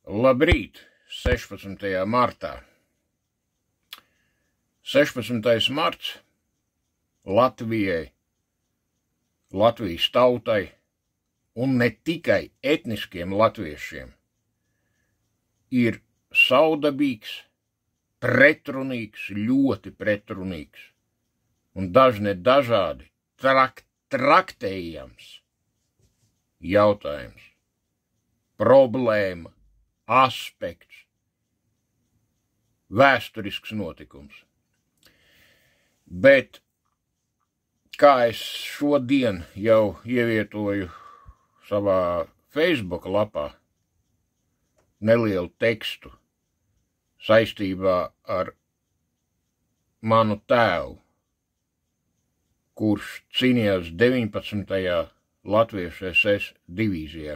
Labrīt, 16. martā. 16. marts Latvijai, Latvijas tautai un ne tikai etniskiem latviešiem ir saudabīgs, pretrunīgs, ļoti pretrunīgs un dažne dažādi traktējams jautājums, problēma, aspekts, vēsturisks notikums. Bet, kā es šodien jau ievietoju savā Facebook lapā nelielu tekstu saistībā ar manu tēvu, kurš cīnījās 19. Latviešu SS divīzijā,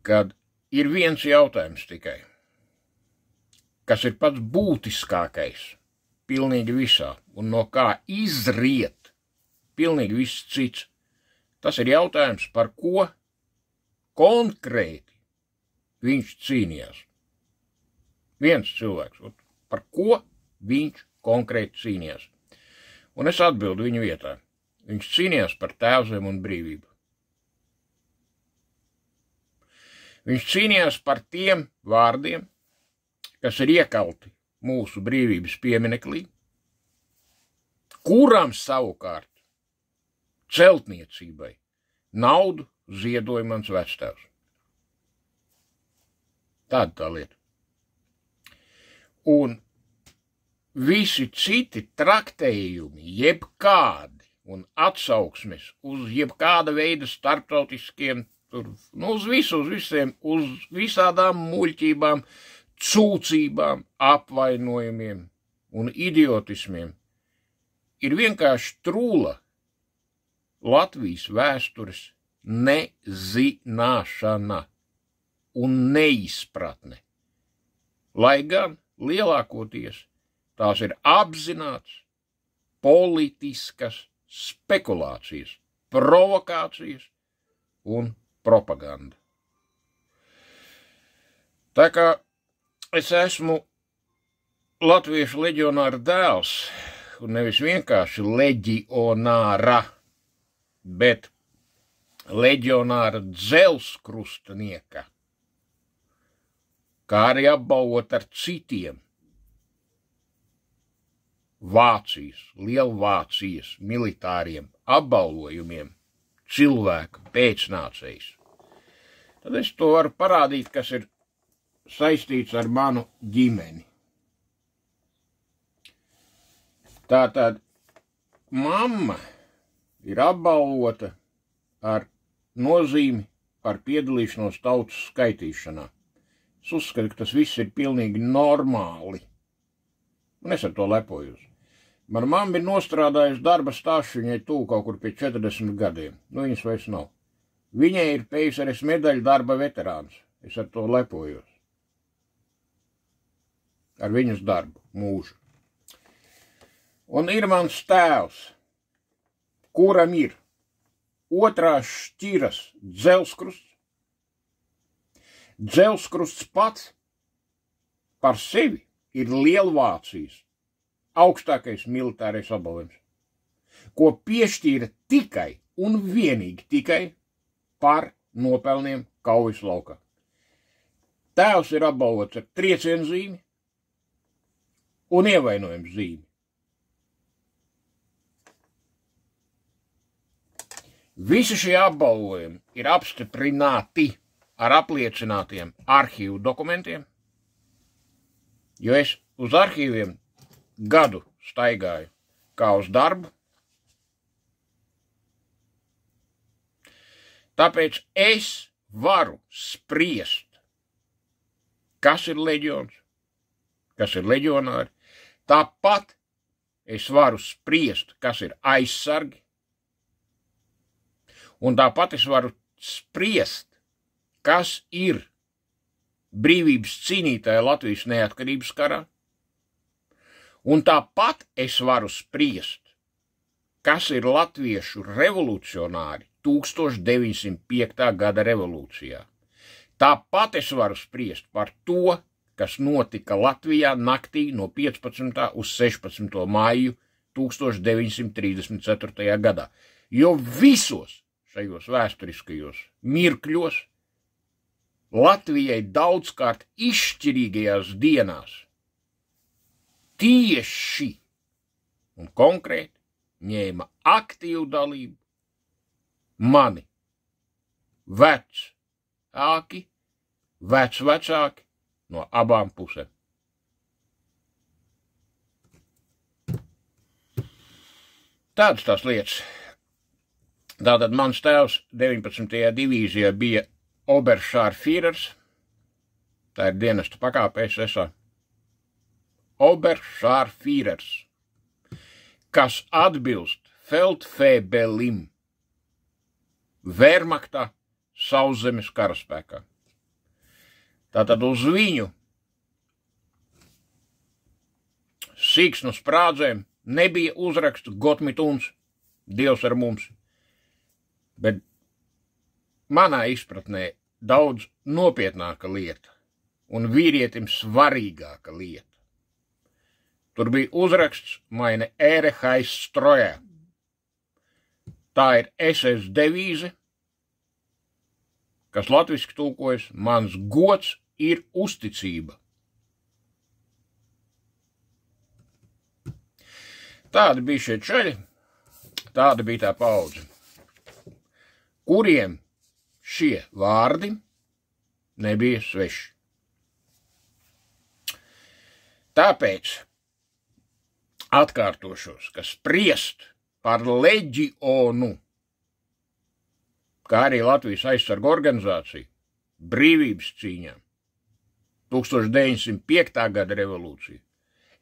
kad ir viens jautājums tikai, kas ir pats būtiskākais pilnīgi visā, un no kā izriet pilnīgi viss cits. Tas ir jautājums, par ko konkrēti viņš cīnījās. Viens cilvēks, par ko viņš konkrēti cīnījās. Un es atbildu viņa vietā. Viņš cīnījās par tēvzemi un brīvību. Viņš cīnījās par tiem vārdiem, kas ir iekalti mūsu brīvības pieminekļī, kuram savukārt celtniecībai naudu ziedoja mans vectēvs. Tāda tā lieta. Un visi citi traktējumi, jebkādi un atsauksmes uz jebkāda veida starptautiskiem, uz visādām muļķībām, cūcībām, apvainojumiem un idiotismiem ir vienkārši trūla Latvijas vēstures nezināšana un neizpratne. Lai gan lielākoties tās ir apzināts politiskas spekulācijas, provokācijas un propaganda. Tā kā es esmu latviešu leģionāra dēls, un nevis vienkārši leģionāra, bet leģionāra dzelzkrustnieka, kā arī apbalvot ar citiem Vācijas, Lielvācijas militāriem apbalvojumiem cilvēka pēcnācējs. Tad es to varu parādīt, kas ir saistīts ar manu ģimeni. Tātad mamma ir apbalvota ar nozīmi par piedalīšanos tautas skaitīšanā. Es uzskatu, ka tas viss ir pilnīgi normāli, un es ar to lepojos. Mana mamma ir nostrādājusi darba stāstu, viņai tuvu kaut kur pie 40 gadiem. Viņas vairs nav. Viņai ir PSRS medaļa darba veterāns. Es ar to lepojos. Ar viņas darbu, mūžu. Un ir mans tēvs, kuram ir otrās šķiras dzelzkrusts. Dzelzkrusts pats par sevi ir Lielvācijas augstākais militārais apbalvojums, ko piešķīra tikai un vienīgi tikai par nopelniem kaujas laukā. Tēvs ir apbalvots ar triecienu zīmi un ievainojums zīmi. Visi šie apbalvojumi ir apstiprināti ar apliecinātiem arhīvu dokumentiem, jo es uz arhīviem gadu staigāju kā uz darbu. Tāpēc es varu spriest, kas ir leģions, kas ir leģionāri. Tāpat es varu spriest, kas ir aizsargi. Un tāpat es varu spriest, kas ir brīvības cīnītāji Latvijas neatkarības karā. Un tāpat es varu spriest, kas ir latviešu revolucionāri 1905. gada revolūcijā. Tāpat es varu spriest par to, kas notika Latvijā naktī no 15. uz 16. maiju 1934. gadā, jo visos šajos vēsturiskajos mirkļos Latvijai daudzkārt izšķirīgajās dienās tieši un konkrēti ņēma aktīvu dalību mani vecāki no abām pusēm. Tādas tās lietas. Tātad mans tēvs 19. divīzijā bija Oberscharführers, tā ir dienesta pakāpe SS. Oberscharführers, kas atbilst Feldfebelim, Wehrmachtā sauszemes karaspēkā. Tātad uz viņu sīksnu sprādzēm nebija uzraksts Gott mit uns, Dievs ar mums, bet manā izpratnē daudz nopietnāka lieta un vīrietim svarīgāka lieta. Tur bija uzraksts Meine Ehre heißt Treue. Tā ir SS devīze, kas latviski tulkojas mans gods ir uzticība. Tādi bija šie čaļi, tāda bija tā paudze, kuriem šie vārdi nebija sveši. Tāpēc atkārtošos, ka spriest par leģionu, kā arī Latvijas aizsargu organizāciju, brīvības cīņām, 1905. gada revolūciju,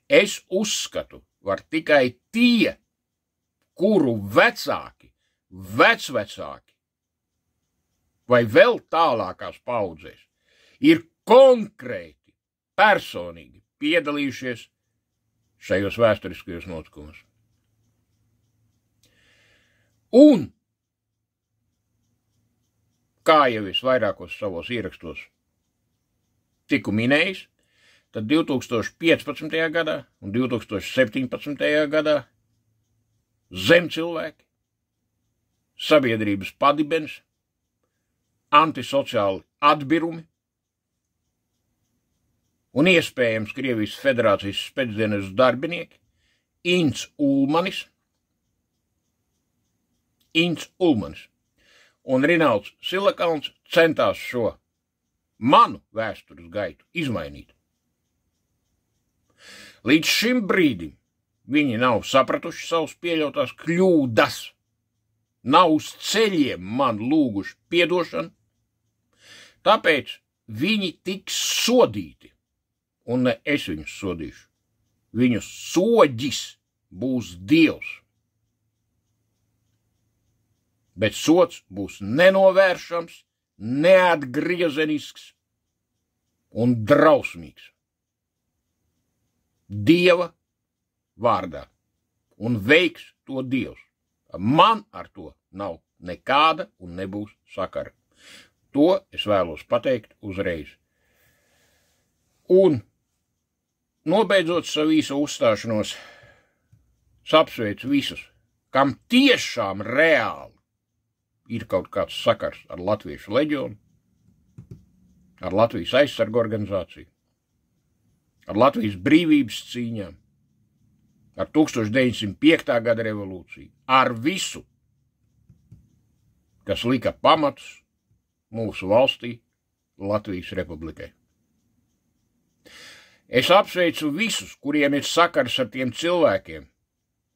es uzskatu, var tikai tie, kuru vecāki, vecvecāki vai vēl tālākās paudzēs ir konkrēti, personīgi piedalījušies šajos vēsturiskajos notikumos. Un, kā jau es vairākos savos ierakstos tiku minējis, tad 2015. gadā un 2017. gadā zemcilvēki, sabiedrības padibens, antisociāli atbirumi un iespējams Krievijas Federācijas spēcdienas darbinieki Ints Ulmanis un Rinalds Silakalns centās šo manu vēstures gaitu izmainīt. Līdz šim brīdim viņi nav sapratuši savus pieļautās kļūdas, nav uz ceļiem man lūguši piedošanu, tāpēc viņi tiks sodīti, un ne es viņus sodīšu. Viņu soģis būs Dievs, bet sods būs nenovēršams, neatgriezenisks un drausmīgs. Dieva vārdā, un veiks to Dievs. Man ar to nav nekāda un nebūs sakara. To es vēlos pateikt uzreiz. Un, nobeidzot savu īsu uzstāšanos, apsveicu visus, kam tiešām reāli ir kaut kāds sakars ar Latviešu leģionu, ar Latvijas aizsargu organizāciju, ar Latvijas brīvības cīņām, ar 1905. gada revolūciju, ar visu, kas lika pamatus mūsu valstī, Latvijas republikai. Es apsveicu visus, kuriem ir sakars ar tiem cilvēkiem,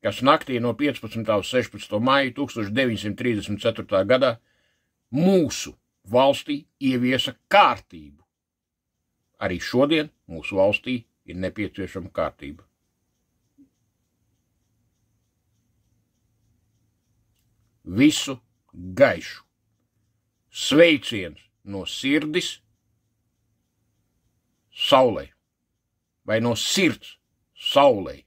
kas naktī no 15. uz 16. maiju 1934. gadā mūsu valstī ieviesa kārtību. Arī šodien mūsu valstī ir nepieciešama kārtība. Visu gaišu. Sveiciens no sirdis saulei, vai no sirds saulei.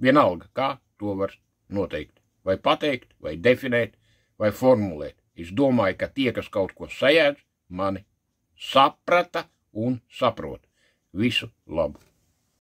Vienalga, kā to var noteikt, vai pateikt, vai definēt, vai formulēt. Es domāju, ka tie, kas kaut ko sajēdz, mani saprata un saprot. Visu labu!